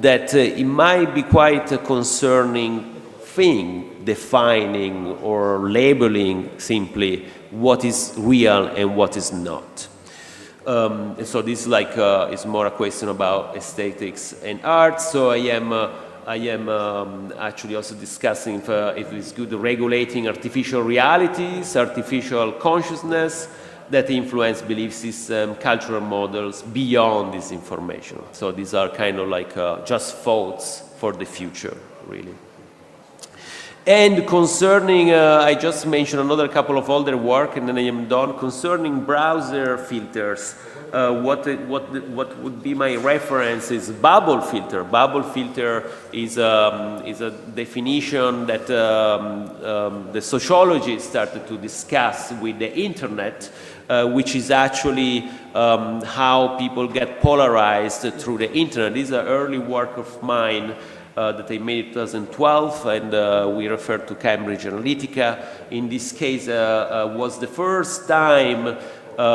that it might be quite a concerning thing, defining or labeling simply what is real and what is not. And so this is like is more a question about aesthetics and art. So I am actually also discussing if it's good regulating artificial realities, artificial consciousness that influence belief system, cultural models beyond this information. So these are kind of like just thoughts for the future, really. And concerning, I just mentioned another couple of older work, and then I am done. Concerning browser filters, what would be my reference is bubble filter. Bubble filter is a definition that the sociologists started to discuss with the internet, which is actually how people get polarized through the internet. This is an early work of mine that I made in 2012, and we refer to Cambridge Analytica. In this case, was the first time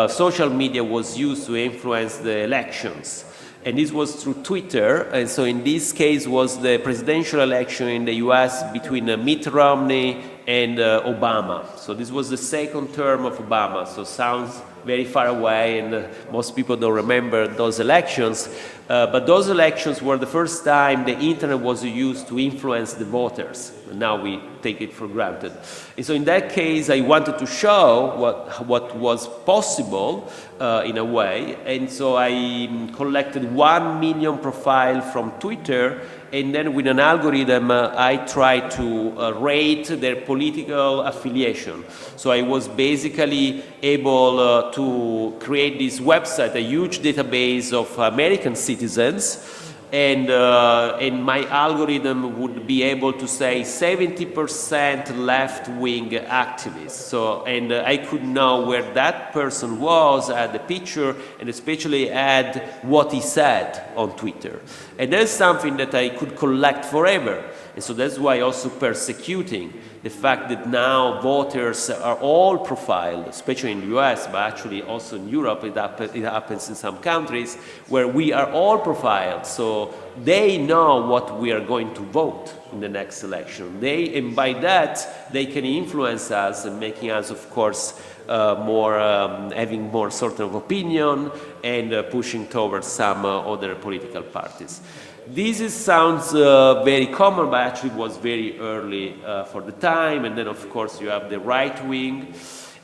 social media was used to influence the elections. And this was through Twitter, and so in this case was the presidential election in the US between Mitt Romney and Obama. So this was the second term of Obama, so sounds very far away, and most people don't remember those elections. But those elections were the first time the internet was used to influence the voters. Now we take it for granted. And so in that case, I wanted to show what was possible in a way. And so I collected 1 million profiles from Twitter, and then with an algorithm, I tried to rate their political affiliation. So I was basically able to create this website, a huge database of American citizens, and my algorithm would be able to say 70% left-wing activists. So, and I could know where that person was, add the picture, and especially add what he said on Twitter. And that's something that I could collect forever. And so that's why also persecuting the fact that now voters are all profiled, especially in the US, but actually also in Europe, it happens in some countries, where we are all profiled. So they know what we are going to vote in the next election. And by that, they can influence us and making us, of course, having more sort of opinion and pushing towards some other political parties. sounds very common, but actually was very early for the time. And then, of course, you have the right wing.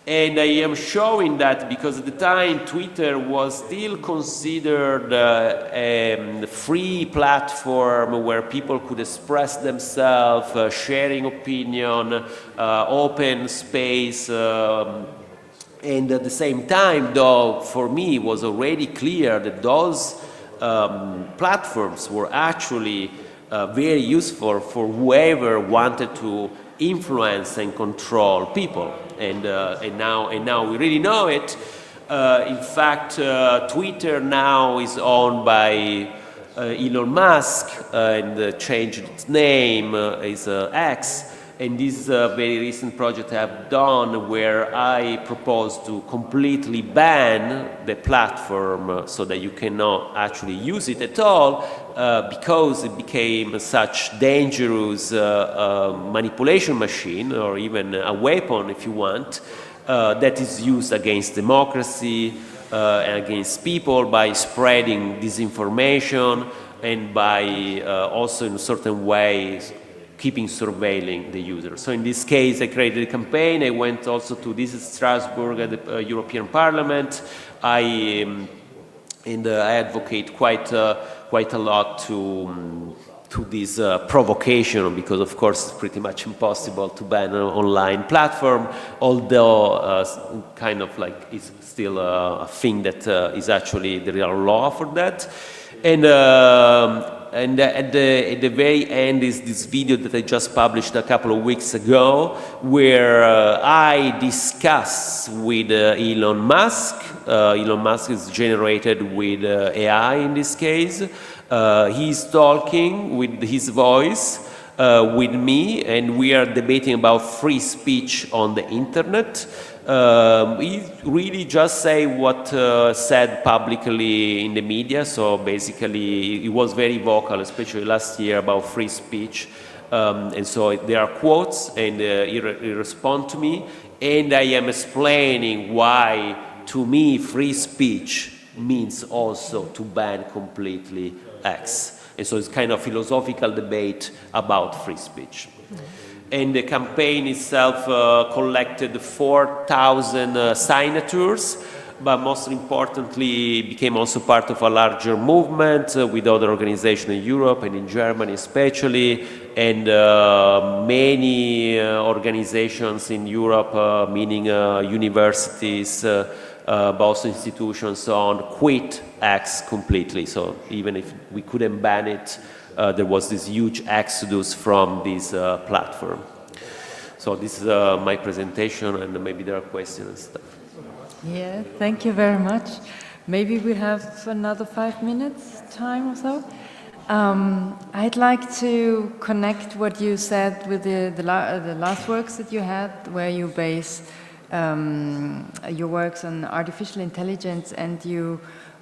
And I am showing that because at the time Twitter was still considered a free platform where people could express themselves, sharing opinion, open space. And at the same time, though, for me, it was already clear that those platforms were actually very useful for whoever wanted to influence and control people. And now we really know it. In fact, Twitter now is owned by Elon Musk and changed its name is X. And this is a very recent project I've done where I propose to completely ban the platform so that you cannot actually use it at all because it became such dangerous manipulation machine, or even a weapon if you want, that is used against democracy and against people by spreading disinformation and by also in certain ways keeping surveilling the user. So in this case, I created a campaign. I went also to this Strasbourg at the European Parliament. I advocate quite a lot to this provocation, because of course it's pretty much impossible to ban an online platform, although kind of like it's still a thing that is actually the real law for that. And at the very end is this video that I just published a couple of weeks ago, where I discuss with Elon Musk. Elon Musk is generated with AI in this case. He's talking with his voice with me, and we are debating about free speech on the internet. He really just say what said publicly in the media. So basically, he was very vocal, especially last year, about free speech. And so there are quotes, and he responds to me, and I am explaining why, to me, free speech means also to ban completely X. And so it's kind of philosophical debate about free speech. And the campaign itself collected 4,000 signatures, but most importantly became also part of a larger movement with other organizations in Europe and in Germany especially, and many organizations in Europe, meaning universities, but also institutions, so on, quit X completely. So even if we couldn't ban it, there was this huge exodus from this platform. So this is my presentation, and maybe there are questions and stuff. Yeah, thank you very much. Maybe we have another 5 minutes time or so. I'd like to connect what you said with the last works that you had, where you base your works on artificial intelligence, and you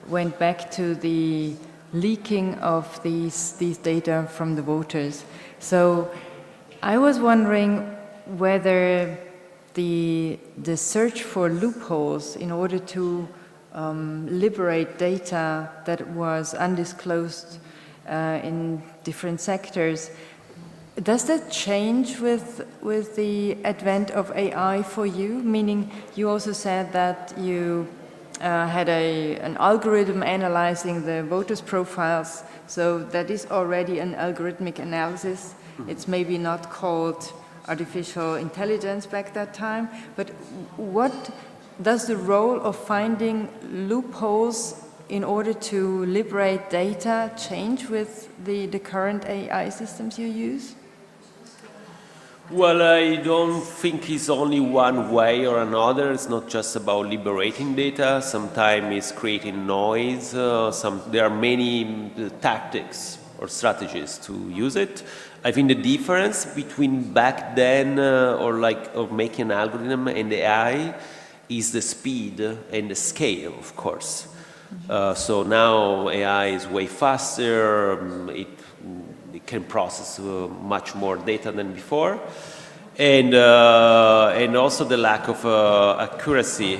went back to the leaking of these data from the voters. So I was wondering whether the search for loopholes in order to liberate data that was undisclosed in different sectors, does that change with the advent of AI for you? Meaning, you also said that you had an algorithm analyzing the voters' profiles, so that is already an algorithmic analysis. It's maybe not called artificial intelligence back that time, but what does the role of finding loopholes in order to liberate data change with the current AI systems you use? Well, I don't think it's only one way or another. It's not just about liberating data. Sometimes it's creating noise. There are many tactics or strategies to use it. I think the difference between back then or making an algorithm and AI is the speed and the scale, of course. So now AI is way faster. It can process much more data than before, and also the lack of accuracy,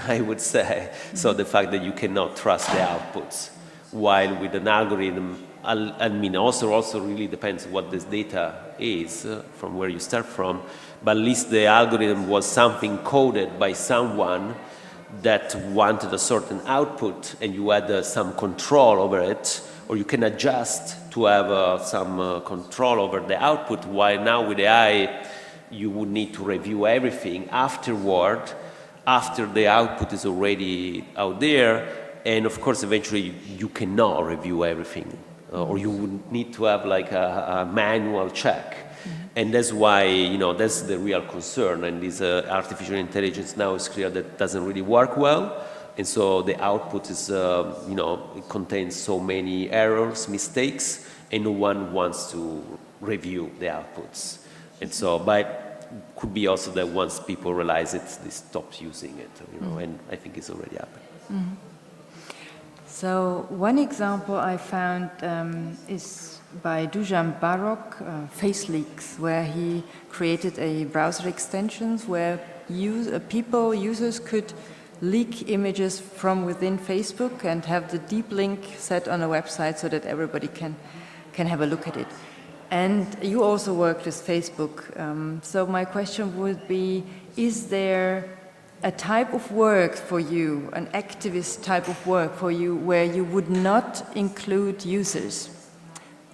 I would say. So the fact that you cannot trust the outputs, while with an algorithm I mean, also really depends what this data is from where you start from, but at least the algorithm was something coded by someone that wanted a certain output, and you had some control over it, or you can adjust to have some control over the output, while now with AI, you would need to review everything afterward, after the output is already out there, and of course, eventually, you cannot review everything, or you would need to have like a manual check. And that's why, that's the real concern. And this artificial intelligence now is clear that doesn't really work well. And so the output is, it contains so many errors, mistakes, and no one wants to review the outputs. And so, but could be also that once people realize it, they stop using it, and I think it's already happened. So one example I found is by Dujan Barok, Face Leaks, where he created a browser extensions where users could leak images from within Facebook and have the deep link set on a website so that everybody can have a look at it. And you also worked with Facebook. So my question would be, is there a type of work for you, an activist type of work for you, where you would not include users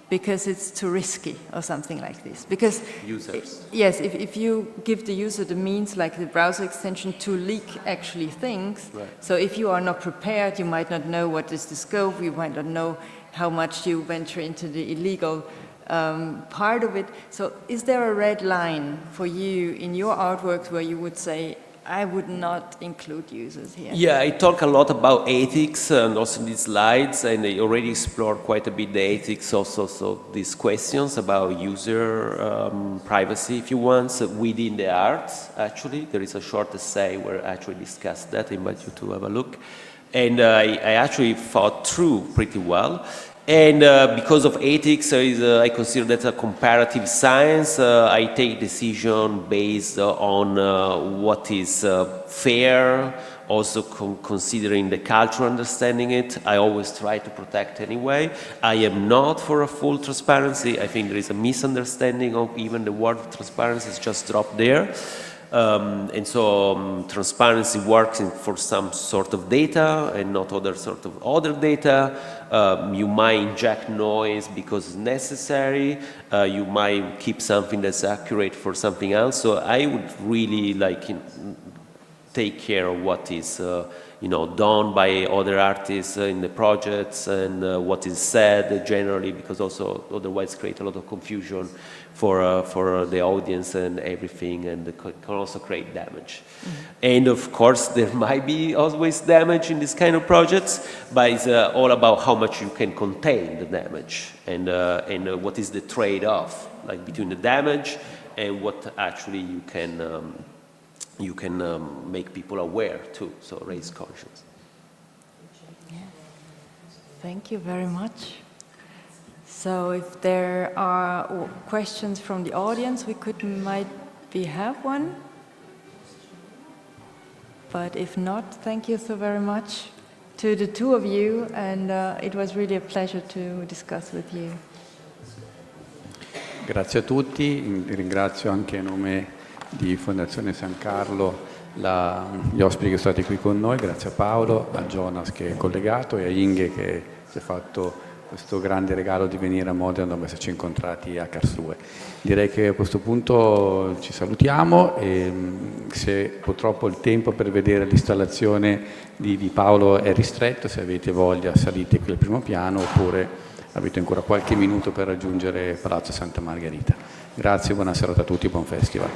because it's too risky or something like this? Because users. Yes, if you give the user the means, like the browser extension, to leak actually things, right. So if you are not prepared, you might not know what is the scope, you might not know how much you venture into the illegal part of it. So is there a red line for you in your artworks where you would say, I would not include users here? Yeah, I talk a lot about ethics and also in these slides, and I already explored quite a bit the ethics also, so these questions about user privacy, if you want, so within the arts, actually. There is a short essay where I actually discussed that. I invite you to have a look. And I actually thought through pretty well. And because of ethics, I consider that a comparative science. I take decision based on what is fair, also considering the cultural understanding it. I always try to protect anyway. I am not for a full transparency. I think there is a misunderstanding of even the word transparency is just dropped there. And so transparency works for some sort of data and not other sort of other data. You might inject noise because it's necessary. You might keep something that's accurate for something else. So I would really take care of what is done by other artists in the projects and what is said generally, because also otherwise create a lot of confusion for the audience and everything, and it can also create damage. Mm-hmm. And of course, there might be always damage in this kind of projects, but it's all about how much you can contain the damage and what is the trade-off, like between the damage and what actually you can make people aware too, so raise conscience. Yeah. Thank you very much. So if there are questions from the audience, we might have one. But if not, thank you so very much to the two of you, and it was really a pleasure to discuss with you. Grazie a tutti, ringrazio anche a nome di Fondazione San Carlo gli ospiti che sono stati qui con noi, grazie a Paolo, a Jonas che è collegato e a Inge che ci ha fatto questo grande regalo di venire a Modena dopo esserci incontrati a Karlsruhe. Direi che a questo punto ci salutiamo e se purtroppo il tempo per vedere l'installazione di Paolo è ristretto, se avete voglia salite qui al primo piano oppure avete ancora qualche minuto per raggiungere Palazzo Santa Margherita. Grazie, buona serata a tutti, buon festival.